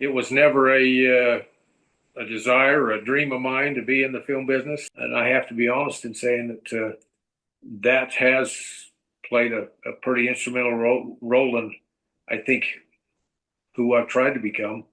it was never a desire or a dream of mine to be in the film business. And I have to be honest in saying that that has played a pretty instrumental role in, I think, who I've tried to become.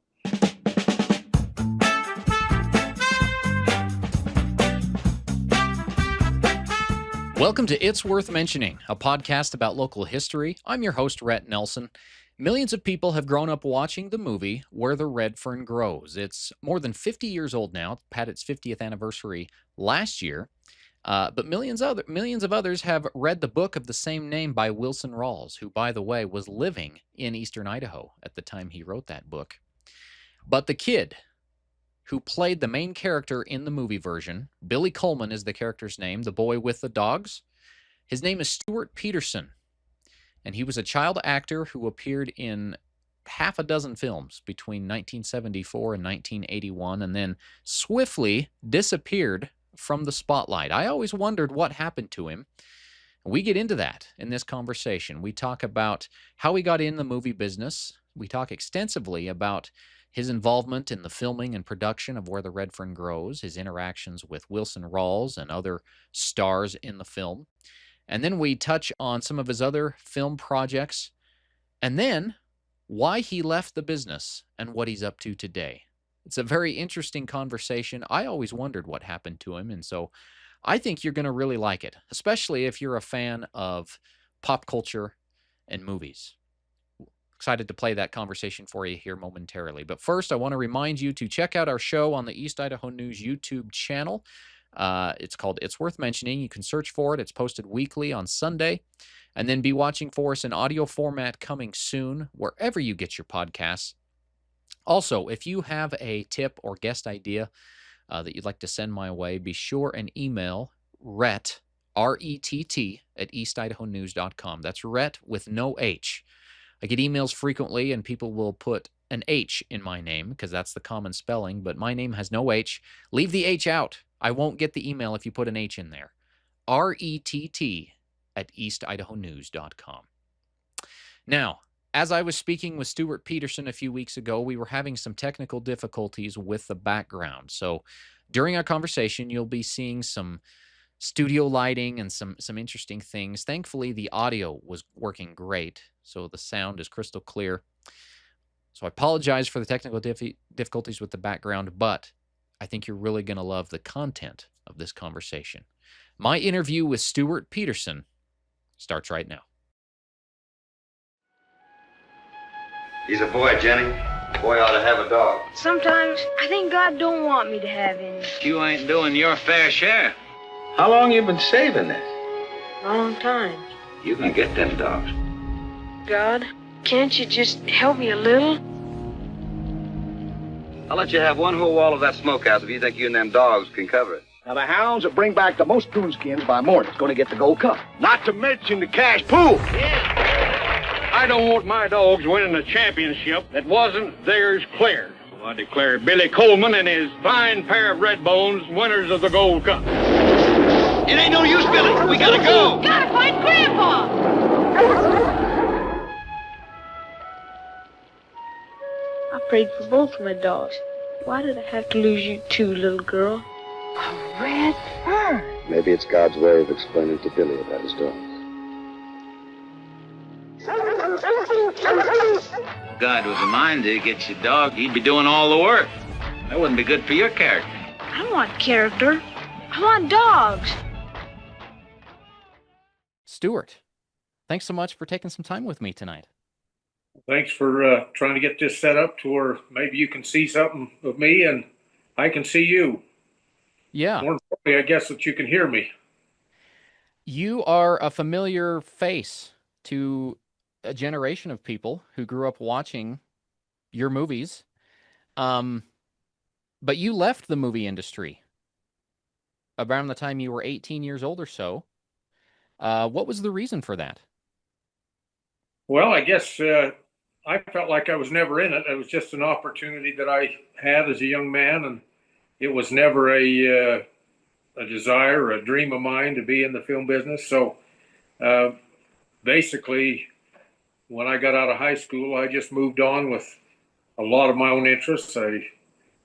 Welcome to It's Worth Mentioning, a podcast about local history. I'm your host, Rett Nelson. Millions of people have grown up watching the movie Where the Red Fern Grows. It's more than 50 years old now. It had its 50th anniversary last year. But millions of others have read the book of the same name by Wilson Rawls, who, by the way, was living in eastern Idaho at the time he wrote that book. But the kid who played the main character in the movie version, Billy Coleman is the character's name, the boy with the dogs. His name is Stewart Petersen, and he was a child actor who appeared in half a dozen films between 1974 and 1981, and then swiftly disappeared from the spotlight. I always wondered what happened to him. We get into that in this conversation. We talk about how he got in the movie business. We talk extensively about his involvement in the filming and production of Where the Red Fern Grows, his interactions with Wilson Rawls and other stars in the film. And then we touch on some of his other film projects, and then why he left the business and what he's up to today. It's a very interesting conversation. I always wondered what happened to him, and so I think you're going to really like it, especially if you're a fan of pop culture and movies. Excited to play that conversation for you here momentarily. But first, I want to remind you to check out our show on the East Idaho News YouTube channel. It's called It's Worth Mentioning. You can search for it. It's posted weekly on Sunday. And then be watching for us in audio format coming soon, wherever you get your podcasts. Also, if you have a tip or guest idea that you'd like to send my way, be sure and email Rett, R-E-T-T, at eastidahonews.com. That's Rett with no H. I get emails frequently, and people will put an H in my name because that's the common spelling, but my name has no H. Leave the H out. I won't get the email if you put an H in there. R-E-T-T at eastidahonews.com. Now, as I was speaking with Stewart Petersen a few weeks ago, we were having some technical difficulties with the background. So during our conversation, you'll be seeing some studio lighting and some interesting things. Thankfully, the audio was working great, so the sound is crystal clear. So I apologize for the technical difficulties with the background, but I think you're really going to love the content of this conversation. My interview with Stewart Petersen starts right now. He's a boy, Jenny. A boy ought to have a dog. Sometimes I think God don't want me to have any. You ain't doing your fair share. How long you been saving this? A long time. You can get them dogs. God, can't you just help me a little? I'll let you have one whole wall of that smokehouse if you think you and them dogs can cover it. Now, the hounds that bring back the most coonskins by morning is going to get the gold cup. Not to mention the cash pool. Yeah. I don't want my dogs winning a championship that wasn't theirs clear. So I declare Billy Coleman and his fine pair of red bones winners of the gold cup. It ain't no use, Billy. We gotta go. Gotta find Grandpa! I prayed for both of my dogs. Why did I have to lose you too, little girl? A red fern. Maybe it's God's way of explaining to Billy about his dogs. God was a mind to get your dog. He'd be doing all the work. That wouldn't be good for your character. I don't want character. I want dogs. Stewart, thanks so much for taking some time with me tonight. Thanks for trying to get this set up to where maybe you can see something of me and I can see you. Yeah. More importantly, I guess that you can hear me. You are a familiar face to a generation of people who grew up watching your movies. But you left the movie industry around the time you were 18 years old or so. What was the reason for that? Well, I guess I felt like I was never in it. It was just an opportunity that I had as a young man, and it was never a desire or a dream of mine to be in the film business. So basically, when I got out of high school, I just moved on with a lot of my own interests. I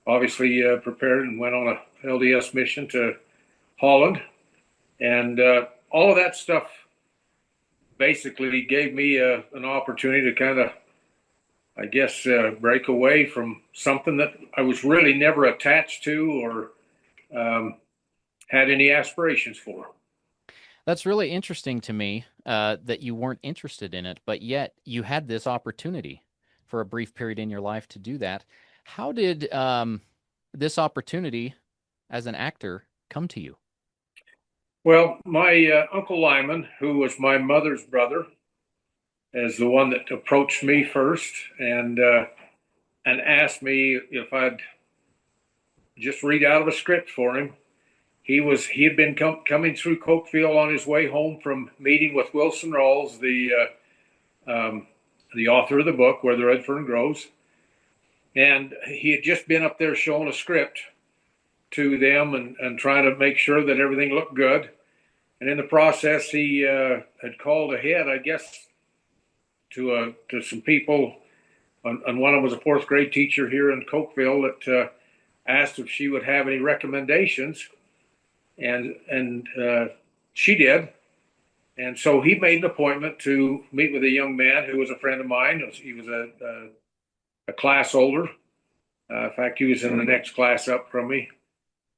obviously prepared and went on a LDS mission to Holland, and all of that stuff basically gave me an opportunity to kind of, I guess, break away from something that I was really never attached to or had any aspirations for. That's really interesting to me that you weren't interested in it, but yet you had this opportunity for a brief period in your life to do that. How did this opportunity as an actor come to you? Well, my Uncle Lyman, who was my mother's brother, is the one that approached me first and asked me if I'd just read out of a script for him. He had been coming through Cokeville on his way home from meeting with Wilson Rawls, the author of the book Where the Red Fern Grows, and he had just been up there showing a script to them and trying to make sure that everything looked good. And in the process, he had called ahead, I guess, to some people. And one of them was a fourth grade teacher here in Cokeville that asked if she would have any recommendations. And she did. And so he made an appointment to meet with a young man who was a friend of mine. He was a class older. In fact, he was in the next class up from me.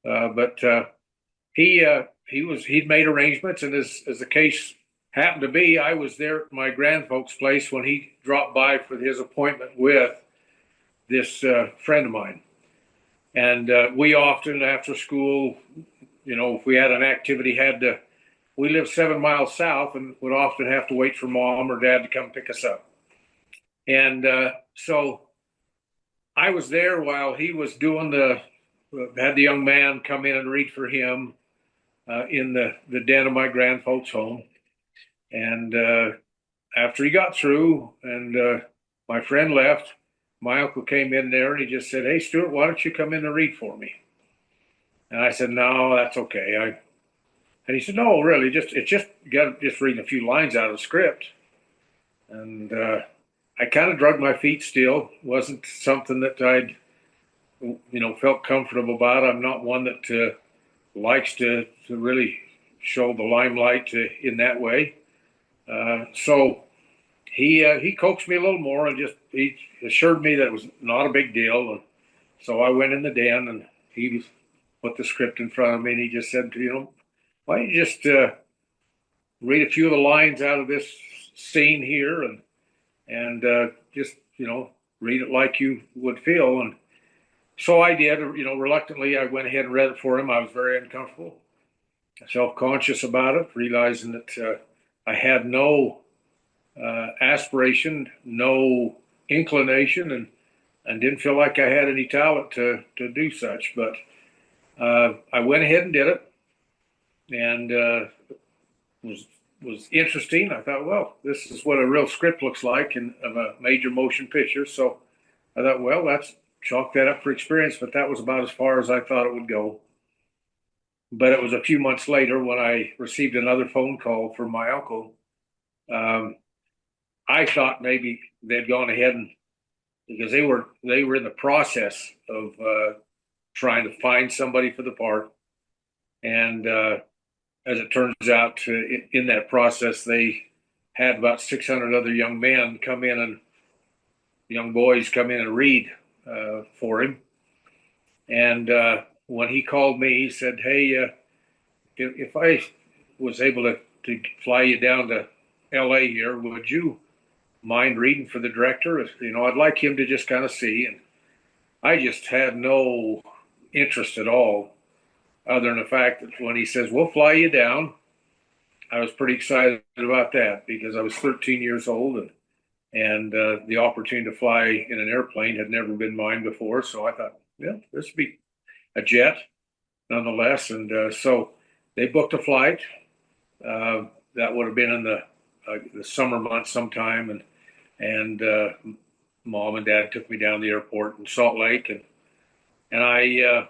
But he'd made arrangements, and as the case happened to be, I was there at my grandfolks' place when he dropped by for his appointment with this friend of mine. And we often, after school, if we had an activity, we lived 7 miles south and would often have to wait for mom or dad to come pick us up. And so I was there while he was had the young man come in and read for him in the den of my grandfolks' home. And after he got through and my friend left, my uncle came in there and he just said, "Hey, Stewart, why don't you come in and read for me?" And I said, "No, that's okay." And he said, "No, really, you got to read a few lines out of the script." And I kind of drug my feet still. It wasn't something that I'd, felt comfortable about. I'm not one that likes to really show the limelight in that way. So he coaxed me a little more and he assured me that it was not a big deal. And so I went in the den and he put the script in front of me and he just said, "Why don't you just read a few of the lines out of this scene here and just, read it like you would feel." And so I did, reluctantly. I went ahead and read it for him. I was very uncomfortable, self-conscious about it, realizing that I had no aspiration, no inclination, and didn't feel like I had any talent to do such. But I went ahead and did it, and was interesting. I thought, well, this is what a real script looks like of a major motion picture. So I thought, well, let's chalk that up for experience. But that was about as far as I thought it would go. But it was a few months later when I received another phone call from my uncle. I thought maybe they'd gone ahead because they were in the process of trying to find somebody for the part. And as it turns out, in that process, they had about 600 other young men come in and young boys come in and read for him. And when he called me, he said, "Hey, if I was able to fly you down to L.A. here, would you mind reading for the director? I'd like him to just kind of see." And I just had no interest at all, other than the fact that when he says, "We'll fly you down," I was pretty excited about that because I was 13 years old and the opportunity to fly in an airplane had never been mine before. So I thought, yeah, this would be a jet nonetheless. And so they booked a flight. That would have been in the summer months sometime. And mom and dad took me down to the airport in Salt Lake. And I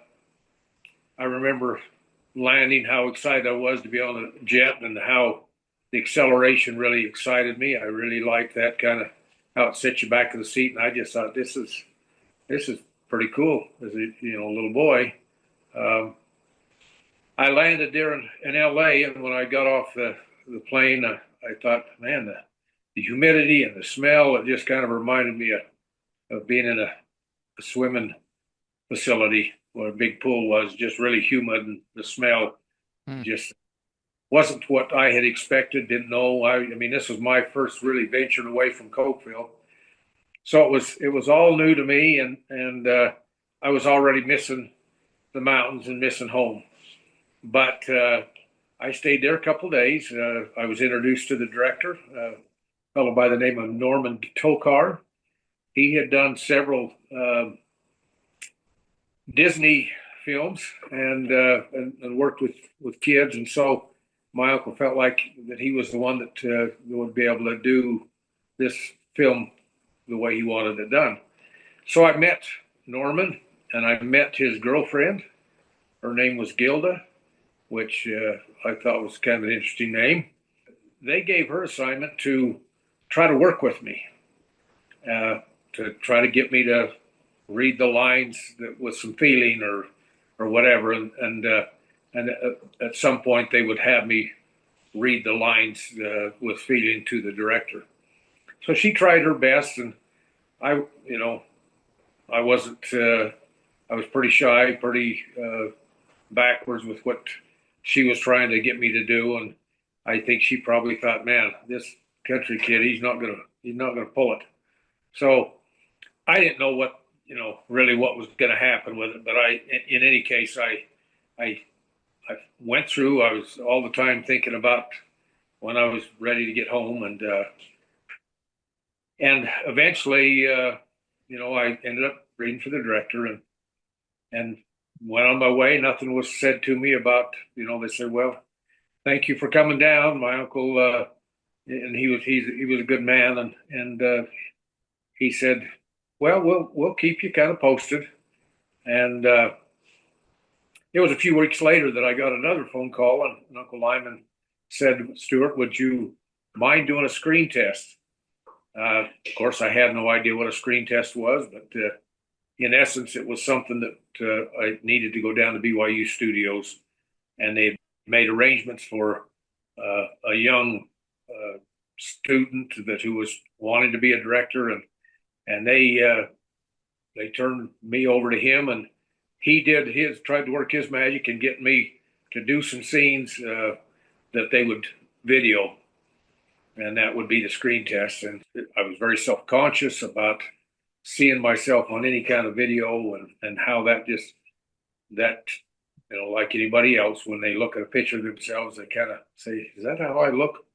remember landing, how excited I was to be on the jet and how the acceleration really excited me. I really liked that kind of how it sets you back in the seat. And I just thought, this is this is pretty cool as a little boy. Um, I landed there in L.A. and when I got off the plane, I thought, man, the humidity and the smell, it just kind of reminded me of being in a swimming facility where a big pool was, just really humid, and the smell just wasn't what I had expected, didn't know. I mean, this was my first really venture away from Cokeville. So it was all new to me, and I was already missing the mountains and missing home. But I stayed there a couple of days. I was introduced to the director, a fellow by the name of Norman Tokar. He had done several Disney films and worked with kids, and so my uncle felt like that he was the one that would be able to do this film the way he wanted it done. So I met Norman, and I met his girlfriend. Her name was Gilda, which I thought was kind of an interesting name. They gave her assignment to try to work with me, to try to get me to read the lines with some feeling or whatever, and at some point they would have me read the lines with feeling to the director. So she tried her best, and I wasn't. I was pretty shy, pretty backwards with what she was trying to get me to do, and I think she probably thought, man, this country kid, he's not gonna pull it. So I didn't know what really what was going to happen with it, but in any case, I went through. I was all the time thinking about when I was ready to get home, and eventually, I ended up reading for the director and went on my way. Nothing was said to me about, they said, well, thank you for coming down. My uncle, and he was a good man, and he said, well, we'll keep you kind of posted. And it was a few weeks later that I got another phone call, and Uncle Lyman said, Stewart, would you mind doing a screen test? Of course, I had no idea what a screen test was, but in essence, it was something that I needed to go down to BYU Studios, and they made arrangements for a young student who was wanting to be a director, and they turned me over to him, and he tried to work his magic and get me to do some scenes that they would video, and that would be the screen test. And I was very self-conscious about seeing myself on any kind of video, and how that like anybody else, when they look at a picture of themselves, they kind of say, is that how I look?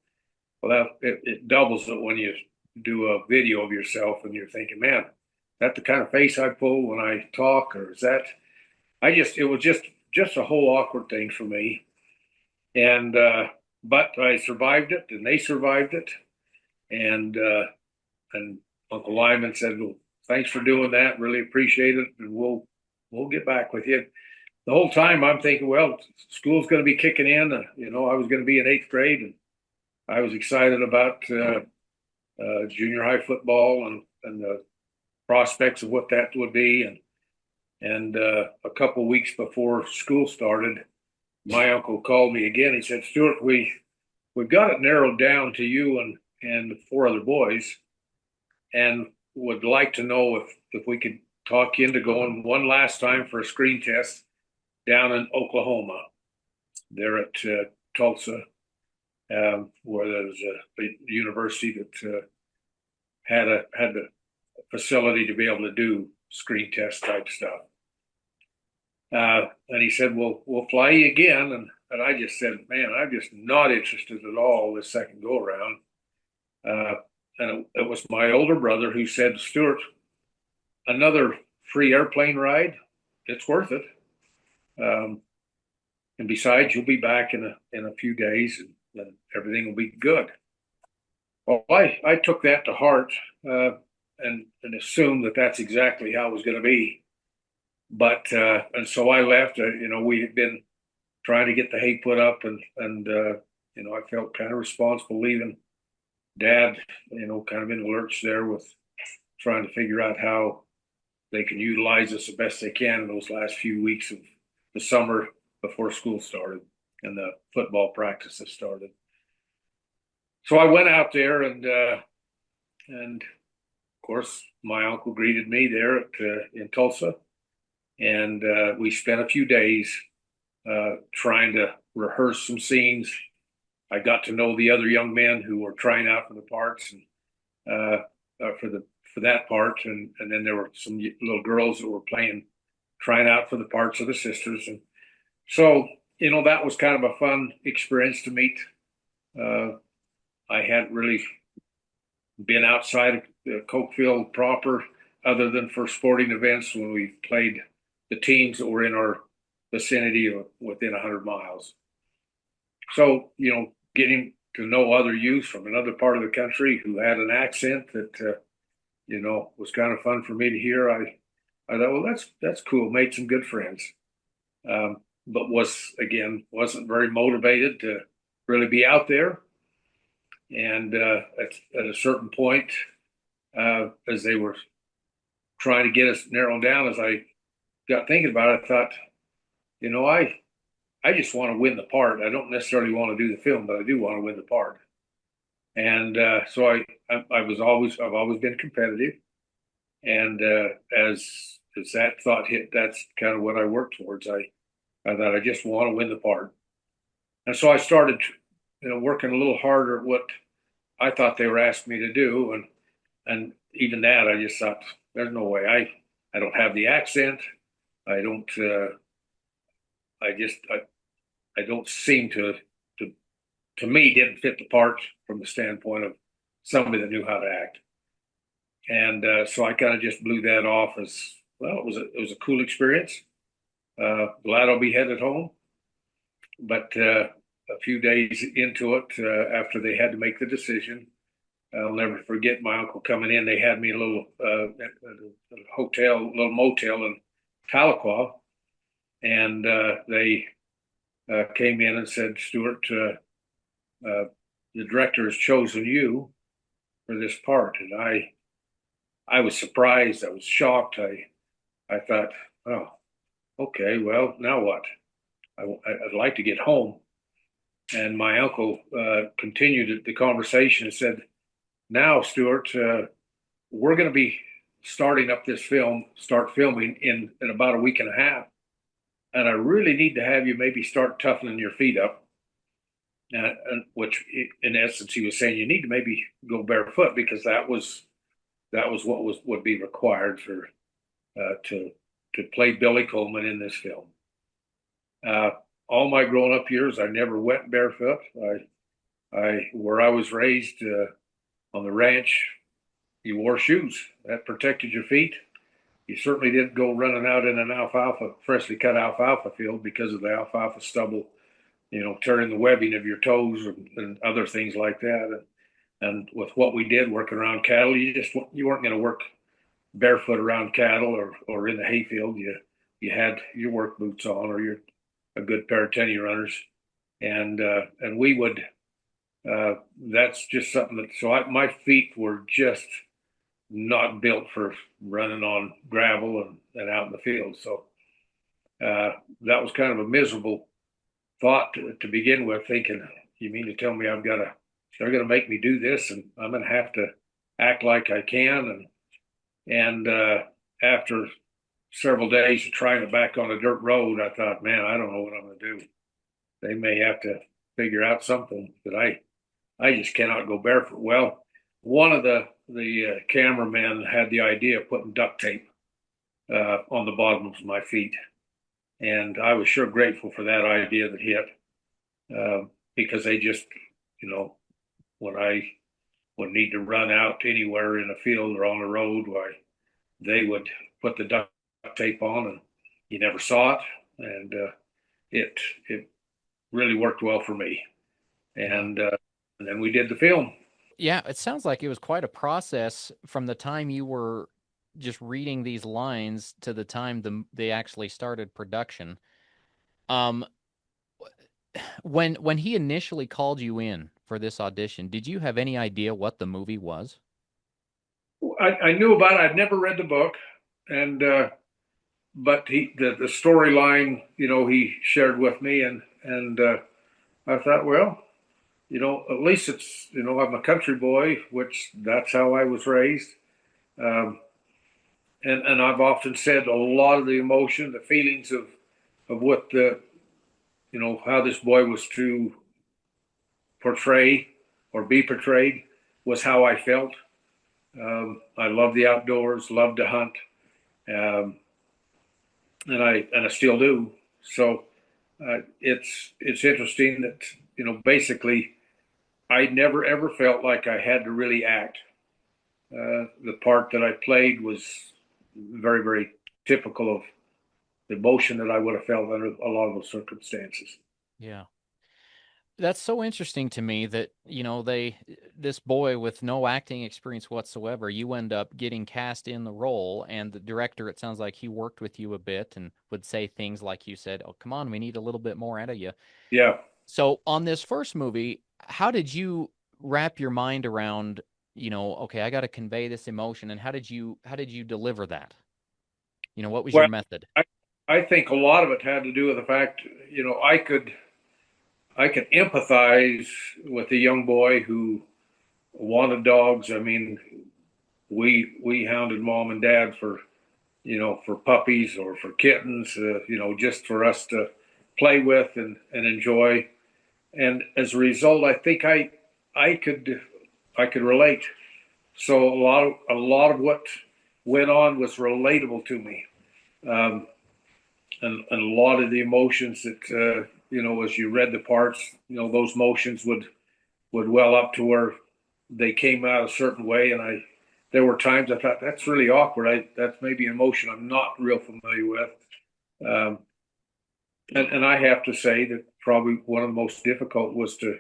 Well, it doubles it when you do a video of yourself and you're thinking, man, is that the kind of face I pull when I talk, or is that? It was just a whole awkward thing for me, and but I survived it, and they survived it, and Uncle Lyman said, well, thanks for doing that, really appreciate it, and we'll get back with you. The whole time I'm thinking, well, school's going to be kicking in. I was going to be in 8th grade, and I was excited about junior high football and the prospects of what that would be. And a couple of weeks before school started, my uncle called me again. He said, Stewart, we've got it narrowed down to you and 4 other boys, and would like to know if we could talk you into going one last time for a screen test down in Oklahoma. They're at Tulsa, where there's a university that had a facility to be able to do screen test type stuff. And he said, we'll fly you again. And I just said, man, I'm just not interested at all this second go around. And it was my older brother who said, Stewart, another free airplane ride, it's worth it. And besides, you'll be back in a few days, and everything will be good. Well, I took that to heart and assumed that that's exactly how it was going to be. But and so I left. We had been trying to get the hay put up, and I felt kind of responsible leaving Dad, kind of in the lurch there with trying to figure out how they can utilize us the best they can in those last few weeks of the summer before school started and the football practices started. So I went out there, and of course my uncle greeted me there in Tulsa, and we spent a few days trying to rehearse some scenes. I got to know the other young men who were trying out for the parts and for that part, and then there were some little girls that were trying out for the parts of the sisters, and so that was kind of a fun experience to meet. I hadn't really been outside of Cokeville proper, other than for sporting events when we played the teams that were in our vicinity or within 100 miles. So, getting to know other youth from another part of the country who had an accent that, was kind of fun for me to hear. I thought, well, that's cool. Made some good friends. But wasn't very motivated to really be out there. And at a certain point, as they were trying to get us narrowed down, as I got thinking about it, I thought, I just want to win the part. I don't necessarily want to do the film, but I do want to win the part. And so I've always been competitive. And as that thought hit, that's kind of what I worked towards. I thought I just want to win the part. And so I started, working a little harder at what I thought they were asking me to do. And even that, I just thought, there's no way. I don't have the accent. I don't, I don't seem to me, didn't fit the part from the standpoint of somebody that knew how to act. And so I kind of just blew that off as, well, it was a cool experience. Glad I'll be headed home. But a few days into it, after they had to make the decision, I'll never forget my uncle coming in. They had me a little little motel in Tahlequah, and they came in and said, Stewart, the director has chosen you for this part. And I was surprised. I was shocked. I thought, oh, okay, well, now what? I'd like to get home. And my uncle continued the conversation and said, now, Stewart, we're going to be starting up this start filming in about a week and a half. And I really need to have you maybe start toughening your feet up. And which, in essence, he was saying you need to maybe go barefoot, because that was what would be required for to play Billy Coleman in this film. All my grown up years, I never went barefoot. Where I was raised on the ranch, you wore shoes that protected your feet. You certainly didn't go running out in an freshly cut alfalfa field, because of the alfalfa stubble, tearing the webbing of your toes and other things like that. And with what we did working around cattle, you weren't going to work barefoot around cattle or in the hayfield. You had your work boots on, or a good pair of tenny runners, and we would. That's just something that. So my feet were just not built for running on gravel and out in the field. So that was kind of a miserable thought to begin with, thinking, you mean to tell me they're going to make me do this, and I'm going to have to act like I can. And after several days of trying it back on a dirt road, I thought, man, I don't know what I'm going to do. They may have to figure out something, but I just cannot go barefoot. Well, one of the cameramen had the idea of putting duct tape on the bottom of my feet. And I was sure grateful for that idea that hit, because they just, when I would need to run out anywhere in a field or on a road, they would put the duct tape on, and you never saw it. And it really worked well for me. And then we did the film. Yeah, it sounds like it was quite a process from the time you were just reading these lines to the time they actually started production. When he initially called you in for this audition, did you have any idea what the movie was? I knew about it. I'd never read the book, and but the storyline, he shared with me, and I thought, well, at least it's, I'm a country boy, which that's how I was raised. Um, and I've often said a lot of the emotion, the feelings of what how this boy was to portray or be portrayed was how I felt. I love the outdoors, love to hunt, um, and I still do. So it's interesting that basically I never ever felt like I had to really act. The part that I played was very, very typical of the emotion that I would have felt under a lot of those circumstances. Yeah. That's so interesting to me that, this boy with no acting experience whatsoever, you end up getting cast in the role, and the director, it sounds like he worked with you a bit and would say things like you said, "Oh, come on, we need a little bit more out of you." Yeah. So on this first movie, how did you wrap your mind around, okay, I got to convey this emotion, and how did you deliver that? What was your Well, method? I think a lot of it had to do with the fact, I could empathize with a young boy who wanted dogs. I mean, we hounded mom and dad for puppies or for kittens, just for us to play with and enjoy. And as a result, I think I could relate. So a lot of what went on was relatable to me, um, and a lot of the emotions that as you read the parts, those emotions would well up to where they came out a certain way, and there were times I thought that's really awkward. That's maybe an emotion I'm not real familiar with. Um, and I have to say that probably one of the most difficult was to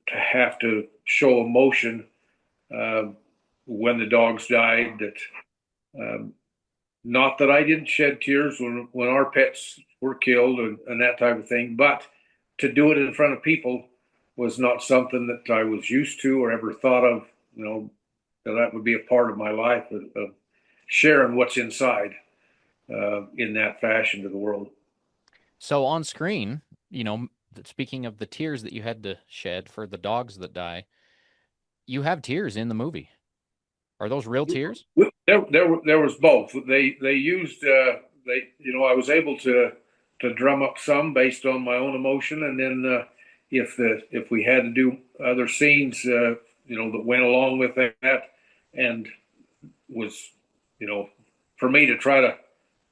have to show emotion um, when the dogs died. That um, not that I didn't shed tears when our pets were killed and that type of thing, but to do it in front of people was not something that I was used to or ever thought of. That would be a part of my life of sharing what's inside in that fashion to the world. So on screen, speaking of the tears that you had to shed for the dogs that die, you have tears in the movie. Are those real tears? There was both. They used I was able to drum up some based on my own emotion, and then if we had to do other scenes that went along with that, and was for me to try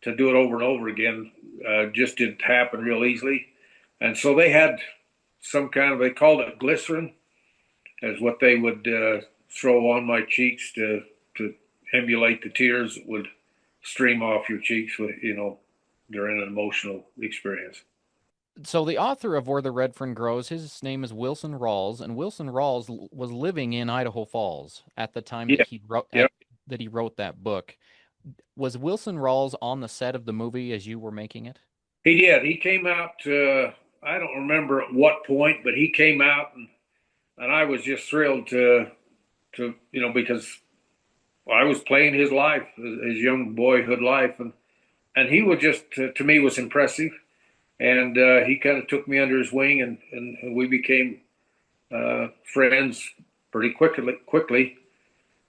to do it over and over again just didn't happen real easily, and so they had some kind of, they called it glycerin, as what they would throw on my cheeks to emulate the tears that would stream off your cheeks with during an emotional experience. So the author of Where the Red Fern Grows, his name is Wilson Rawls, and Wilson Rawls was living in Idaho Falls at the time Yeah, that he wrote that book. Was Wilson Rawls on the set of the movie as you were making it? he did. He came out. I don't remember at what point, but he came out, and I was just thrilled to because I was playing his life, his young boyhood life, and he would just to me was impressive, and he kind of took me under his wing, and we became friends pretty quickly,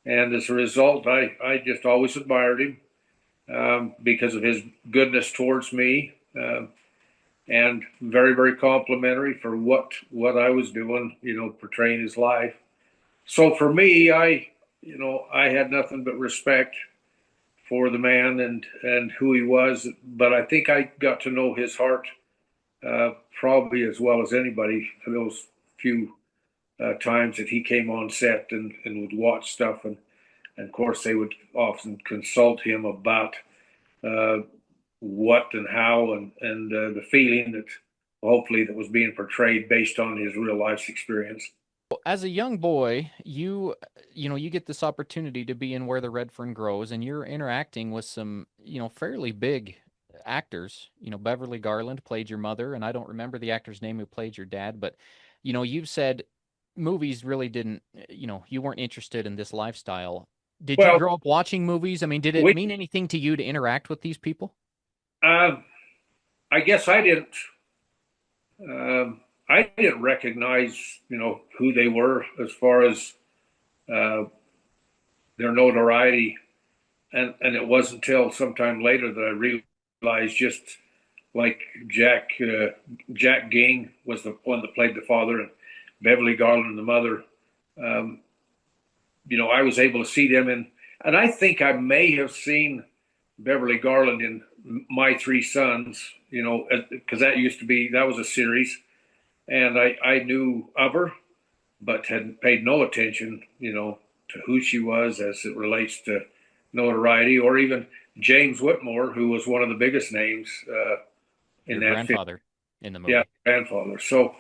and as a result, I just always admired him because of his goodness towards me, and very, very complimentary for what I was doing, portraying his life. So for me, I had nothing but respect for the man and who he was, but I think I got to know his heart probably as well as anybody for those few times that he came on set and would watch stuff, and of course they would often consult him about uh, what and how and the feeling that hopefully that was being portrayed based on his real life's experience. As a young boy, you get this opportunity to be in Where the Red Fern Grows, and you're interacting with some, fairly big actors. Beverly Garland played your mother, and I don't remember the actor's name who played your dad, but you've said movies really didn't, you weren't interested in this lifestyle. Did you Well, grow up watching movies? I mean, did it we, mean anything to you to interact with these people? uh, I guess I didn't recognize, who they were as far as uh, their notoriety, and it wasn't until sometime later that I realized just like Jack Ging was the one that played the father, and Beverly Garland the mother. Um, I was able to see them and I think I may have seen Beverly Garland in My Three Sons, because that was a series, and I knew of her, but had paid no attention, to who she was as it relates to notoriety, or even James Whitmore, who was one of the biggest names in Your that film. grandfather in the Yeah, movie. grandfather. So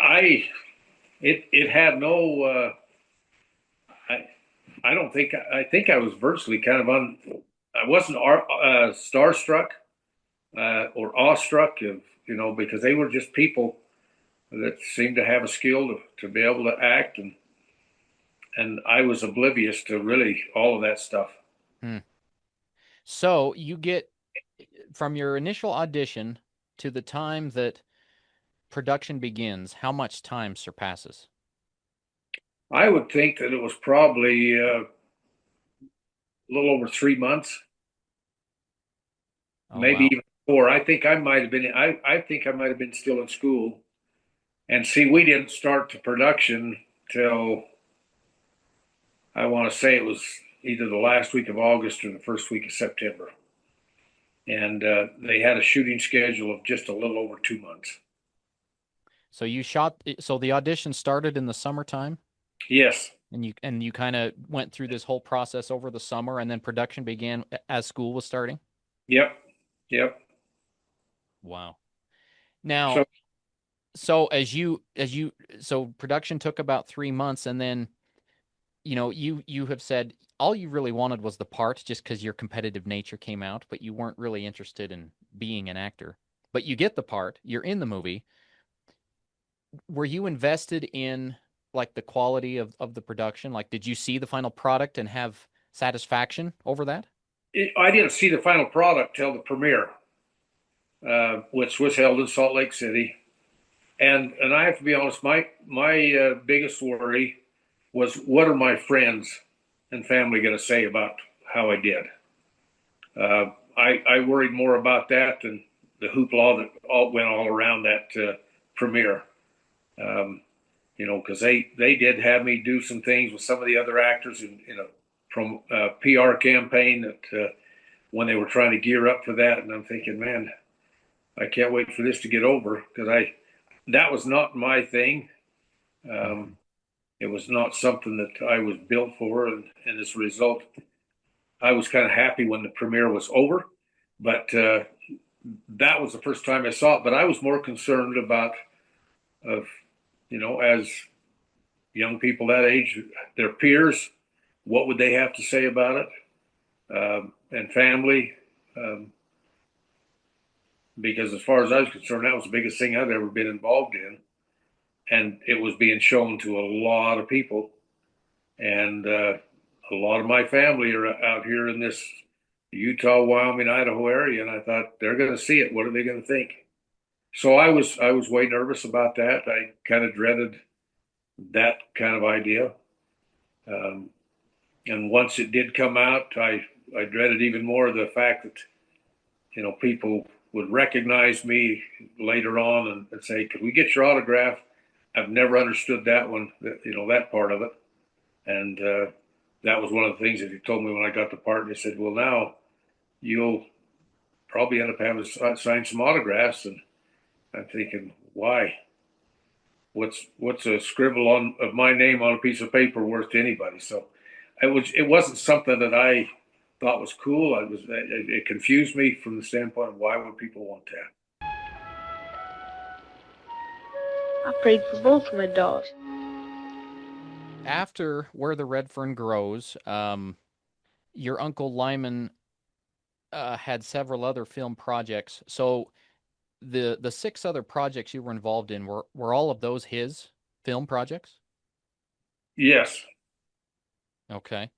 I, it had no. I I don't think I think I was virtually kind of I wasn't starstruck or awestruck of because they were just people that seemed to have a skill to be able to act, and I was oblivious to really all of that stuff. Hmm. So you get from your initial audition to the time that production begins, how much time surpasses? I would think that it was probably a little over 3 months, Oh, maybe wow. even 4. I think I might have been. I think I might have been still in school. And see, we didn't start the production till I want to say it was either the last week of August or the first week of September. And they had a shooting schedule of just a little over 2 months. So so the audition started in the summertime, Yes. and you kind of went through this whole process over the summer, and then production began as school was starting? Yep. Yep. Wow. So Now, so production took about 3 months, and then you have said all you really wanted was the part, just because your competitive nature came out, but you weren't really interested in being an actor. But you get the part, you're in the movie. Were you invested in like the quality of the production? Like, did you see the final product and have satisfaction over that? I didn't see the final product till the premiere, which was held in Salt Lake City. And I have to be honest, my biggest worry was, what are my friends and family going to say about how I did? I worried more about that than the hoopla that went all around that premiere. Um, because they did have me do some things with some of the other actors in a PR campaign that when they were trying to gear up for that, and I'm thinking, man, I can't wait for this to get over, because that was not my thing. It was not something that I was built for, and as a result, I was kind of happy when the premiere was over, but that was the first time I saw it. But I was more concerned about, of as young people that age, their peers, what would they have to say about it, and family, because as far as I was concerned, that was the biggest thing I've ever been involved in, and it was being shown to a lot of people, and a lot of my family are out here in this Utah, Wyoming, Idaho area, and I thought, they're going to see it. What are they going to think? So I was way nervous about that. I kind of dreaded that kind of idea. Um, and once it did come out, I dreaded even more the fact that people would recognize me later on and say, "Could we get your autograph?" I've never understood that one, that part of it, and that was one of the things that he told me when I got the part. And he said, "Well, now you'll probably end up having to sign some autographs," and I'm thinking, why? What's a scribble of my name on a piece of paper worth to anybody? So it wasn't something that I thought was cool. It confused me from the standpoint of, why would people want that? I prayed for both of my dogs. After Where the Red Fern Grows, your uncle Lyman had several other film projects. So the 6 other projects you were involved in, were all of those his film projects? Yes. Okay.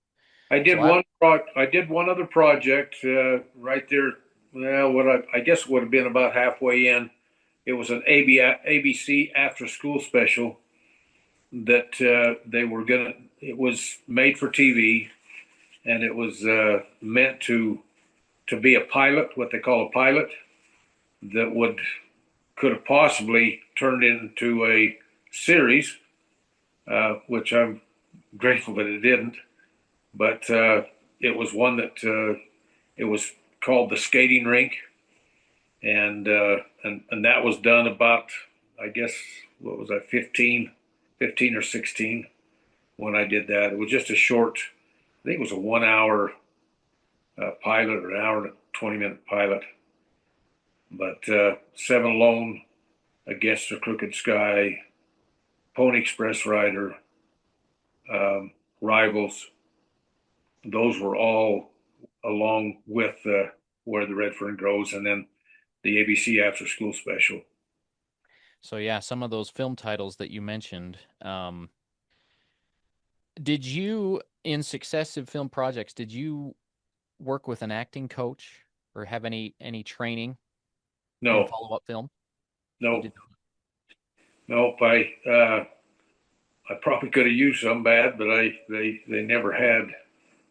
I did I did one other project right there. Well, I guess would have been about halfway in. It was an ABC after school special that they were gonna. It was made for TV, and it was meant to be a pilot, what they call a pilot, that could have possibly turned into a series, which I'm grateful that it didn't. But it was one that it was called the skating rink, and that was done about, I guess, what was I, 15 or 16 when I did that. It was just a short, I think it was a 1 hour pilot, or an hour and 20-minute pilot. But Seven Alone, Against the Crooked Sky, Pony Express Rider, Rivals, those were all along with Where the Red Fern Grows, and then the ABC After School Special. So yeah, some of those film titles that you mentioned. Did you, in successive film projects, did you work with an acting coach or have any training No, in follow-up film? no, nope. I probably could have used some bad, but they never had,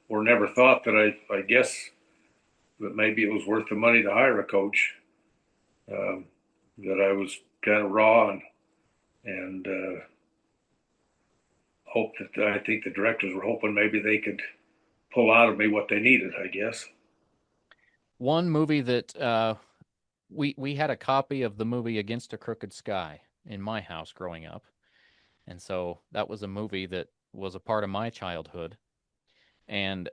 or never thought that I guess that maybe it was worth the money to hire a coach. That I was kind of raw and hoped that, I think the directors were hoping maybe they could pull out of me what they needed, I guess. One movie that we had a copy of the movie Against a Crooked Sky in my house growing up. And so that was a movie that was a part of my childhood. And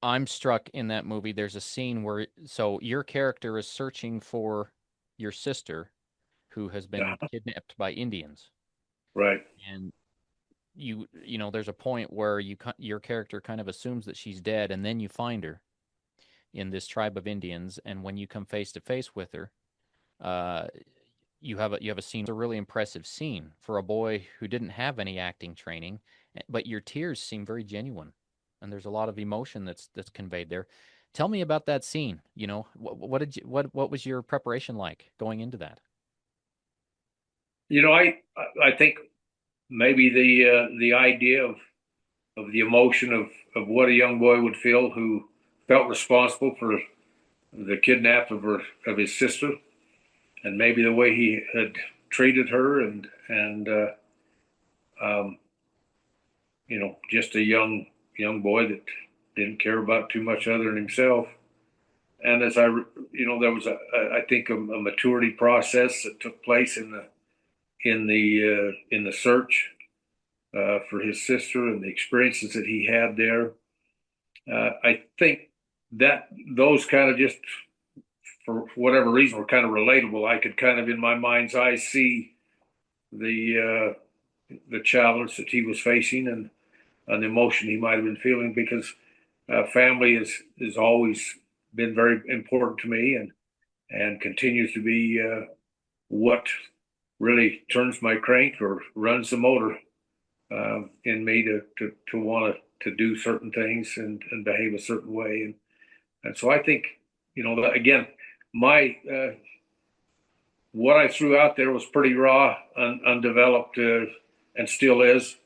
I'm struck in that movie. There's a scene where, so your character is searching for your sister who has been kidnapped by Indians. Right. And you know, there's a point where your character kind of assumes that she's dead, and then you find her in this tribe of Indians. And when you come face to face with her, you have a scene. It's a really impressive scene for a boy who didn't have any acting training, but your tears seem very genuine, and there's a lot of emotion that's conveyed there. Tell me about that scene. You know, what was your preparation like going into that? You know, I think maybe the idea of the emotion of what a young boy would feel who felt responsible for the kidnap of his sister, and maybe the way he had treated her, and you know, just a young boy that didn't care about too much other than himself. And as you know, there was I think a maturity process that took place in the search for his sister and the experiences that he had there. I think that those kind of, just for whatever reason, were kind of relatable. I could kind of, in my mind's eye, see the challenge that he was facing, and the emotion he might have been feeling, because family is always been very important to me, and continues to be what really turns my crank or runs the motor in me to want to do certain things and behave a certain way. And so I think, you know, again, my what I threw out there was pretty raw, undeveloped, and still is.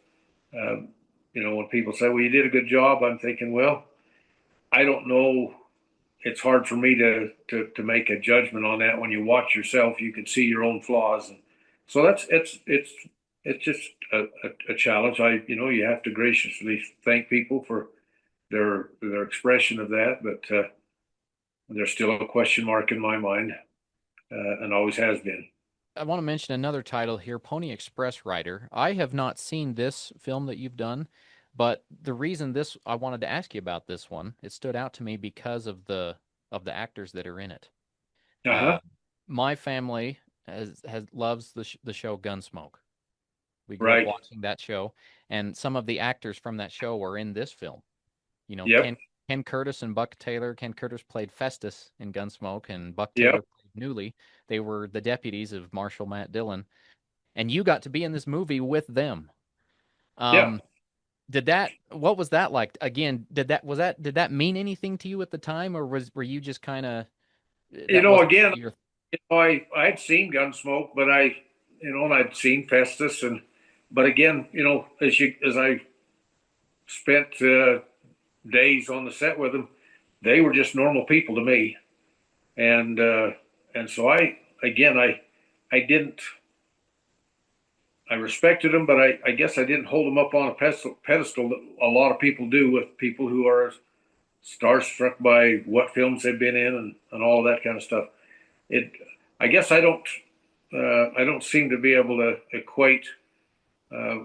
You know, when people say, well, you did a good job, I'm thinking, well, I don't know. It's hard for me to make a judgment on that. When you watch yourself, you can see your own flaws. And so it's just a challenge. You know, you have to graciously thank people for their expression of that, but there's still a question mark in my mind, and always has been. I want to mention another title here, Pony Express Rider. I have not seen this film that you've done, but the reason I wanted to ask you about this one, it stood out to me because of the actors that are in it. My family loves the show Gunsmoke. We grew up watching that show, and some of the actors from that show were in this film. You know, Ken Curtis and Buck Taylor. Ken Curtis played Festus in Gunsmoke, and Buck Taylor played Newly. They were the deputies of Marshal Matt Dillon, and you got to be in this movie with them. What was that like? Again, did that mean anything to you at the time, or were you just kind of, that wasn't Again, your, I'd seen Gunsmoke, but and I'd seen Festus, but again, as I spent days on the set with them, they were just normal people to me, and so I didn't. I respected them, but I guess I didn't hold them up on a pedestal that a lot of people do with people who are starstruck by what films they've been in and all of that kind of stuff. I guess I don't seem to be able to equate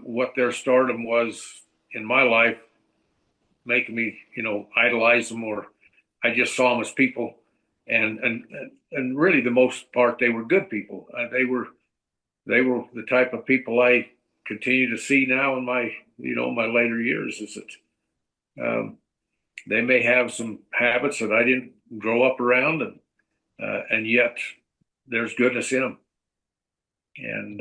what their stardom was in my life, making me, idolize them, or I just saw them as people, and really the most part they were good people. They were the type of people I continue to see now in my my later years. Is that they may have some habits that I didn't grow up around, and yet there's goodness in them. And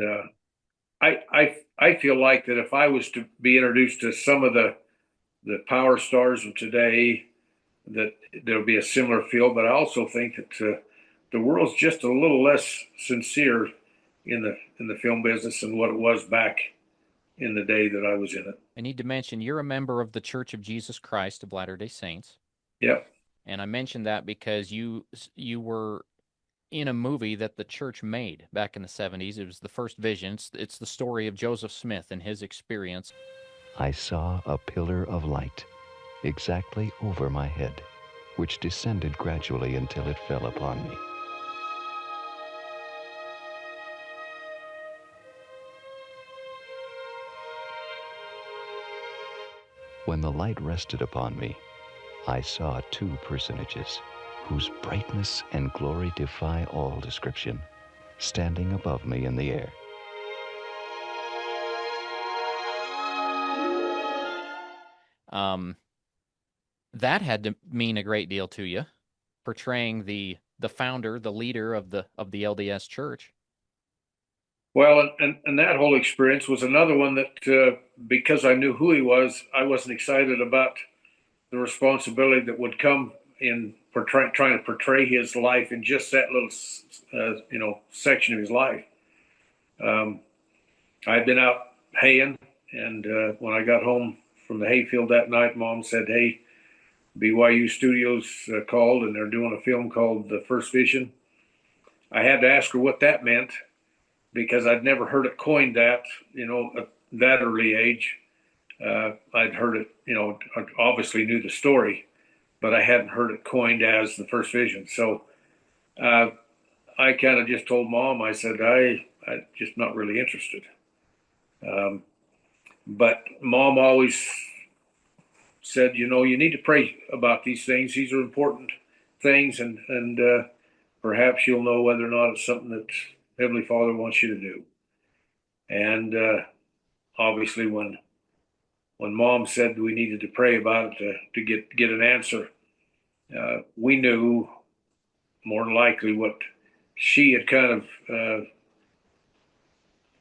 I feel like that if I was to be introduced to some of the power stars of today, that there'll be a similar feel. But I also think that the world's just a little less sincere in the film business than what it was back in the day that I was in it. I need to mention you're a member of the Church of Jesus Christ of Latter-day Saints. Yep. And I mentioned that because you were in a movie that the church made back in the 70s. It was The First Vision. It's the story of Joseph Smith and his experience. I saw a pillar of light exactly over my head, which descended gradually until it fell upon me. When the light rested upon me, I saw two personages whose brightness and glory defy all description, standing above me in the air. That had to mean a great deal to you, portraying the founder, the leader of the LDS Church. Well, and that whole experience was another one that, because I knew who he was, I wasn't excited about the responsibility that would come in trying to portray his life in just that little, section of his life. I'd been out haying, and when I got home from the hayfield that night, Mom said, "Hey, BYU Studios called, and they're doing a film called The First Vision." I had to ask her what that meant, because I'd never heard it coined that, at that early age. I'd heard it, I obviously knew the story, but I hadn't heard it coined as The First Vision. So I kind of just told Mom, I said, I'm just not really interested. But Mom always said, you need to pray about these things. These are important things, and perhaps you'll know whether or not it's something that Heavenly Father wants you to do. And obviously, when Mom said we needed to pray about it to get an answer, we knew more than likely what she had kind of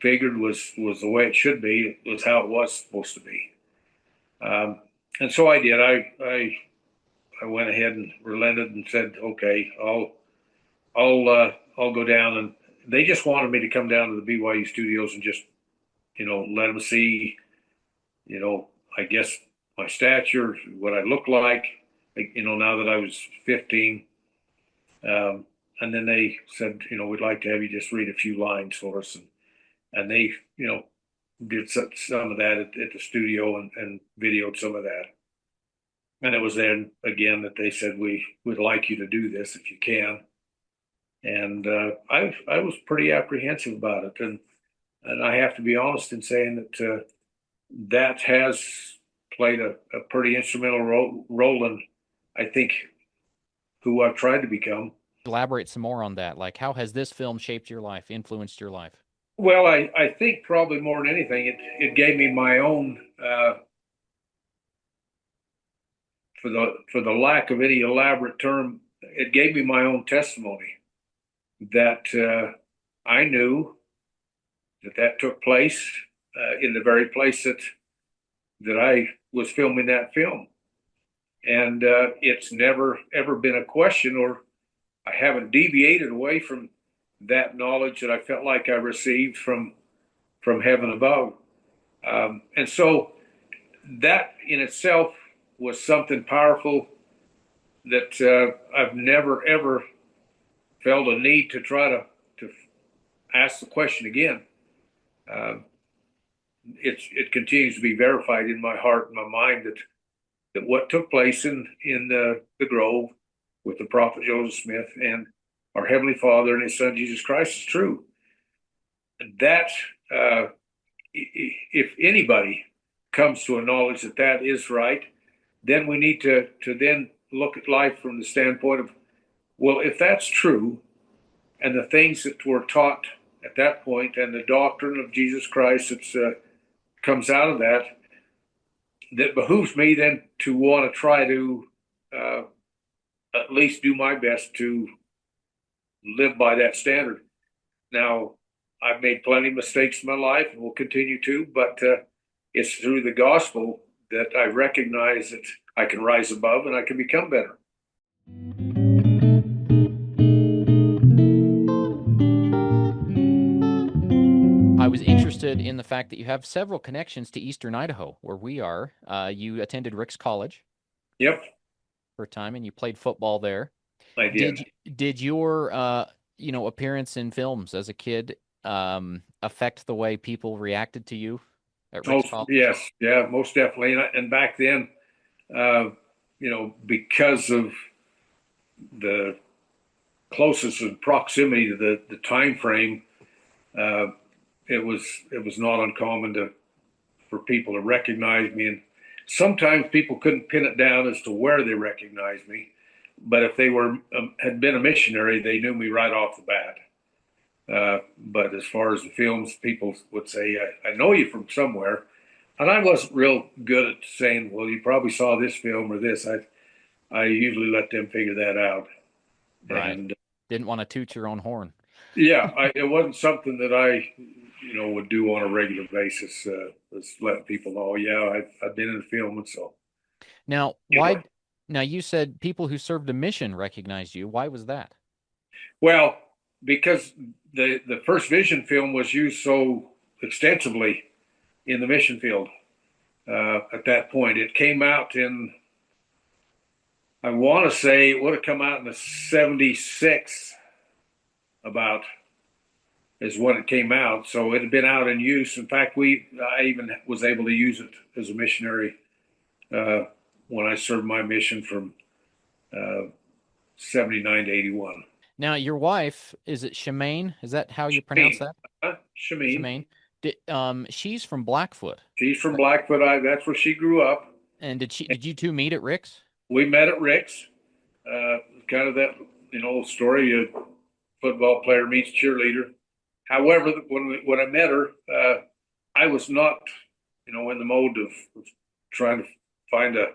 figured was the way it should be. It was how it was supposed to be. And so I did. I went ahead and relented and said, okay, I'll go down. And they just wanted me to come down to the BYU Studios and just, let them see, I guess my stature, what I looked like, now that I was 15. And then they said, we'd like to have you just read a few lines for us. And they, did some of that at the studio and videoed some of that. And it was then again that they said, we would like you to do this if you can. And I was pretty apprehensive about it. And I have to be honest in saying that that has played a pretty instrumental role in, I think, who I've tried to become. Elaborate some more on that. Like, how has this film shaped your life, influenced your life? Well, I think probably more than anything, it gave me my own, for the lack of any elaborate term, it gave me my own testimony that I knew that took place in the very place that that I was filming that film. And it's never, ever been a question, or I haven't deviated away from that knowledge that I felt like I received from heaven above. And so that in itself was something powerful that I've never, ever felt a need to try to ask the question again. It continues to be verified in my heart and my mind that what took place in the Grove with the prophet Joseph Smith and our Heavenly Father and His Son Jesus Christ is true. That if anybody comes to a knowledge that that is right, then we need to then look at life from the standpoint of, well, if that's true, and the things that were taught at that point, and the doctrine of Jesus Christ that comes out of that, that behooves me then to want to try to at least do my best to live by that standard. Now, I've made plenty of mistakes in my life and will continue to, but it's through the gospel that I recognize that I can rise above and I can become better. I was interested in the fact that you have several connections to Eastern Idaho, where we are. You attended Rick's College. Yep. For a time, and you played football there. I did. Did your appearance in films as a kid affect the way people reacted to you at Rick's College? Yes, yeah, most definitely. And back then, because of the closest of proximity to the time frame, it was not uncommon for people to recognize me. And sometimes people couldn't pin it down as to where they recognized me, but if they had been a missionary, they knew me right off the bat. But as far as the films, people would say, I know you from somewhere. And I wasn't real good at saying, well, you probably saw this film or this. I usually let them figure that out. Right. And didn't want to toot your own horn. Yeah, it wasn't something that I, would do on a regular basis. Just let people know, yeah, I've been in the film, and so. Now, why? Now, you said people who served a mission recognized you. Why was that? Well, because the first Vision film was used so extensively in the mission field at that point. It came out in, I want to say, it would have come out in the 76 about is when it came out. So it had been out in use. In fact, I even was able to use it as a missionary when I served my mission from 79 to 81. Now, your wife, is it Shemaine? Is that how you pronounce that? Shemaine. She's from Blackfoot. She's from Blackfoot. That's where she grew up. And did you two meet at Rick's? We met at Rick's. Kind of that story. A football player meets cheerleader. However, when I met her, I was not, in the mode of trying to find a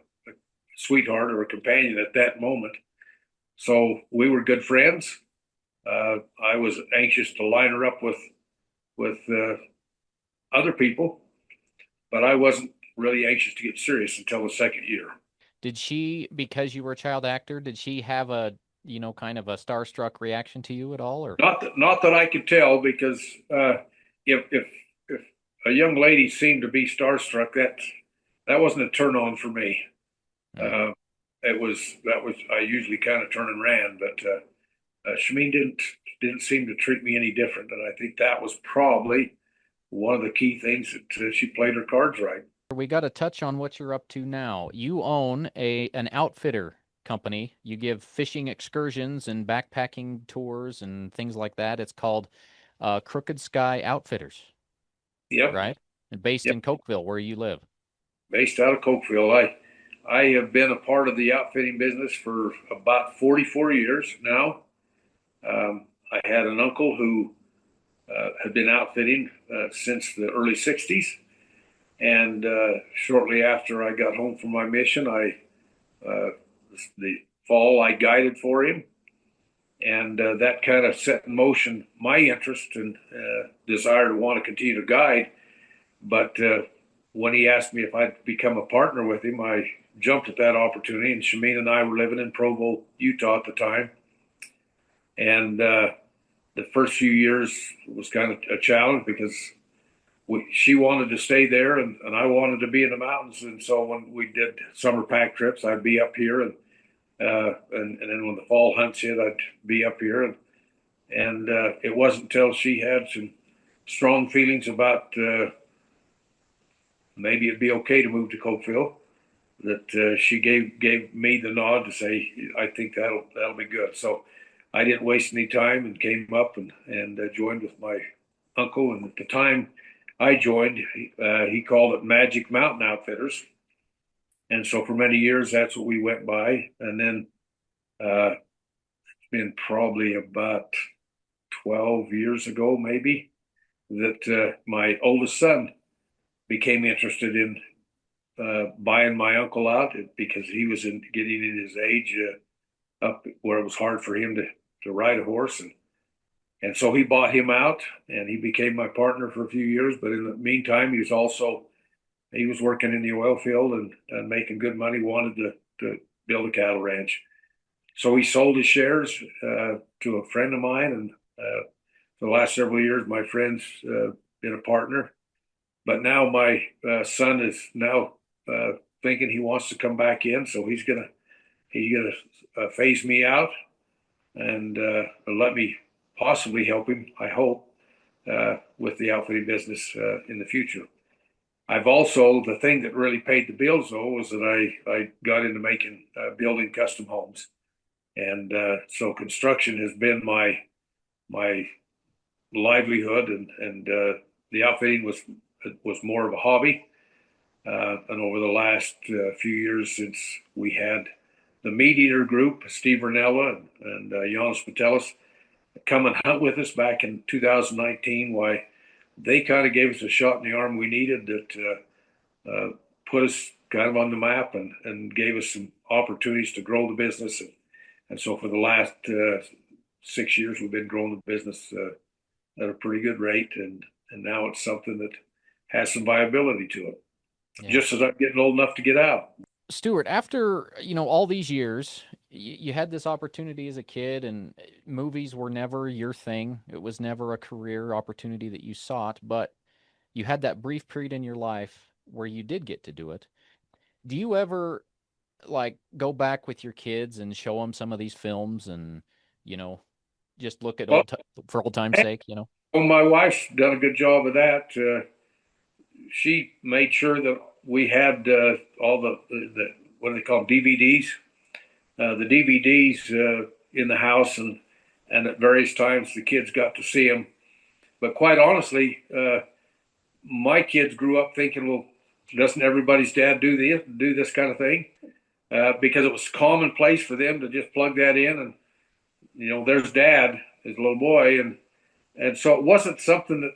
sweetheart or a companion at that moment. So we were good friends. I was anxious to line her up with other people, but I wasn't really anxious to get serious until the second year. Did she, because you were a child actor, did she have a kind of a starstruck reaction to you at all, or not that I could tell? Because if a young lady seemed to be starstruck, that wasn't a turn on for me. Mm-hmm. That was I usually kind of turned and ran, but Shemaine didn't seem to treat me any different, and I think that was probably one of the key things that she played her cards right. We got to touch on what you're up to now. You own an outfitter company. You give fishing excursions and backpacking tours and things like that. It's called Crooked Sky Outfitters. Yep. Right? And based in Cokeville, where you live. Based out of Cokeville. I have been a part of the outfitting business for about 44 years now. I had an uncle who had been outfitting since the early 60s. And shortly after I got home from my mission, the fall I guided for him. And that kind of set in motion my interest and desire to want to continue to guide. But when he asked me if I'd become a partner with him, I jumped at that opportunity. And Shameen and I were living in Provo, Utah at the time. And the first few years was kind of a challenge because she wanted to stay there and I wanted to be in the mountains. And so when we did summer pack trips, I'd be up here. And then when the fall hunts hit, I'd be up here. And it wasn't until she had some strong feelings about maybe it'd be okay to move to Cokeville that she gave me the nod to say, I think that'll be good. So I didn't waste any time and came up and joined with my uncle. And at the time I joined, he called it Magic Mountain Outfitters. And so for many years, that's what we went by. And then it's been probably about 12 years ago, maybe, that my oldest son became interested in buying my uncle out because he was getting in his age up where it was hard for him to ride a horse. And so he bought him out and he became my partner for a few years. But in the meantime, he was working in the oil field and making good money, wanted to build a cattle ranch. So he sold his shares to a friend of mine. And for the last several years, my friend's been a partner. But now my son is now thinking he wants to come back in. So he's gonna phase me out and let me possibly help him, I hope, with the outfitting business in the future. I've also, the thing that really paid the bills though was that I got into building custom homes. And so construction has been my livelihood and the outfitting was more of a hobby. And over the last few years since we had the Meat Eater group, Steve Ranella and Janos Patelis, come and hunt with us back in 2019, why they kind of gave us a shot in the arm we needed that put us kind of on the map and gave us some opportunities to grow the business. And so for the last 6 years, we've been growing the business at a pretty good rate. And now it's something that has some viability to it, just as I'm getting old enough to get out. Stewart, after, all these years, you had this opportunity as a kid and movies were never your thing. It was never a career opportunity that you sought, but you had that brief period in your life where you did get to do it. Do you ever go back with your kids and show them some of these films and, just look at for old time's sake, Well, my wife's done a good job of that. She made sure that we had all the what do they call them, DVDs? The DVDs in the house, and at various times the kids got to see them. But quite honestly, my kids grew up thinking, well, doesn't everybody's dad do this kind of thing? Because it was commonplace for them to just plug that in and, there's dad, his little boy. And so it wasn't something that,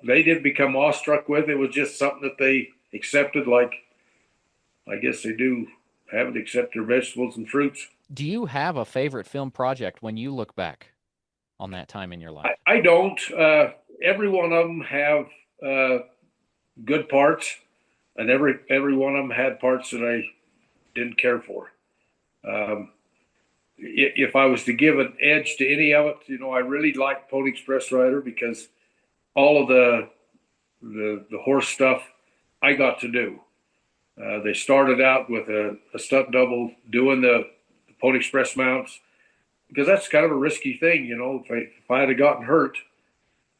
they didn't become awestruck with. It was just something that they accepted, like I guess they do have it, accept their vegetables and fruits. Do you have a favorite film project when you look back on that time in your life? I don't. Every one of them have good parts, and every one of them had parts that I didn't care for. If I was to give an edge to any of it, I really liked Pony Express Rider because all of the horse stuff I got to do. They started out with a stunt double doing the Pony Express mounts because that's kind of a risky thing, if I had gotten hurt.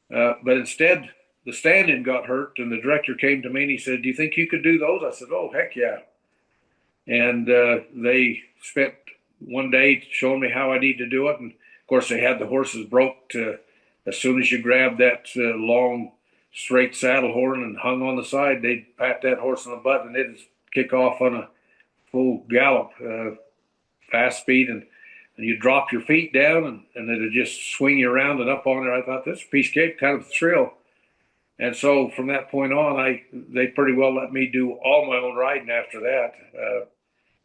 But instead, the stand-in got hurt, and the director came to me and he said, "Do you think you could do those?" I said, "Oh, heck yeah." And they spent one day showing me how I need to do it. And of course, they had the horses broke to, as soon as you grabbed that long, straight saddle horn and hung on the side, they'd pat that horse on the butt and they'd kick off on a full gallop, fast speed. And you drop your feet down and it'd just swing you around and up on there. I thought, this piece of cake, kind of a thrill. And so from that point on, they pretty well let me do all my own riding after that,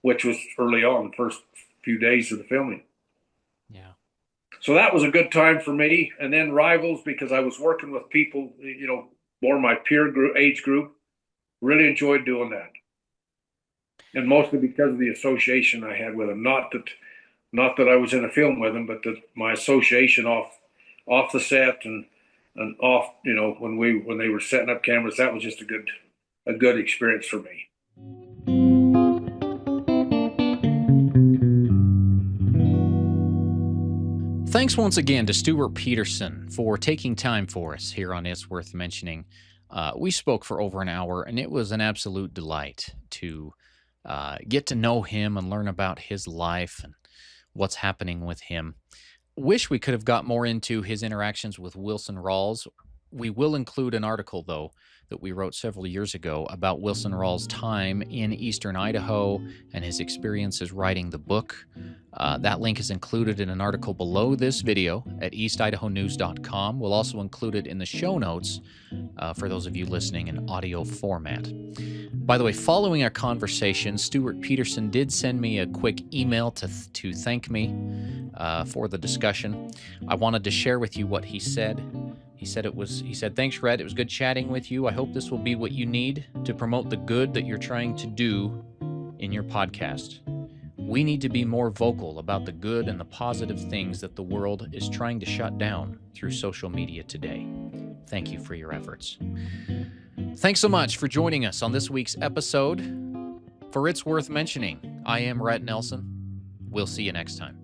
which was early on, the first few days of the filming. Yeah. So that was a good time for me. And then Rivals, because I was working with people, more my peer group, age group. really enjoyed doing that. And mostly because of the association I had with him. Not that I was in a film with him, but that my association off the set and off, when they were setting up cameras, that was just a good experience for me. Thanks once again to Stewart Petersen for taking time for us here on It's Worth Mentioning. We spoke for over an hour, and it was an absolute delight to get to know him and learn about his life and what's happening with him. Wish we could have got more into his interactions with Wilson Rawls. We will include an article, though, that we wrote several years ago about Wilson Rawls' time in eastern Idaho and his experiences writing the book. That link is included in an article below this video at eastidahonews.com. We'll also include it in the show notes for those of you listening in audio format. By the way, following our conversation, Stewart Petersen did send me a quick email to thank me for the discussion. I wanted to share with you what he said. He said, "Thanks, Redd. It was good chatting with you. I hope this will be what you need to promote the good that you're trying to do in your podcast. We need to be more vocal about the good and the positive things that the world is trying to shut down through social media today. Thank you for your efforts." Thanks so much for joining us on this week's episode. For It's Worth Mentioning, I am Rett Nelson. We'll see you next time.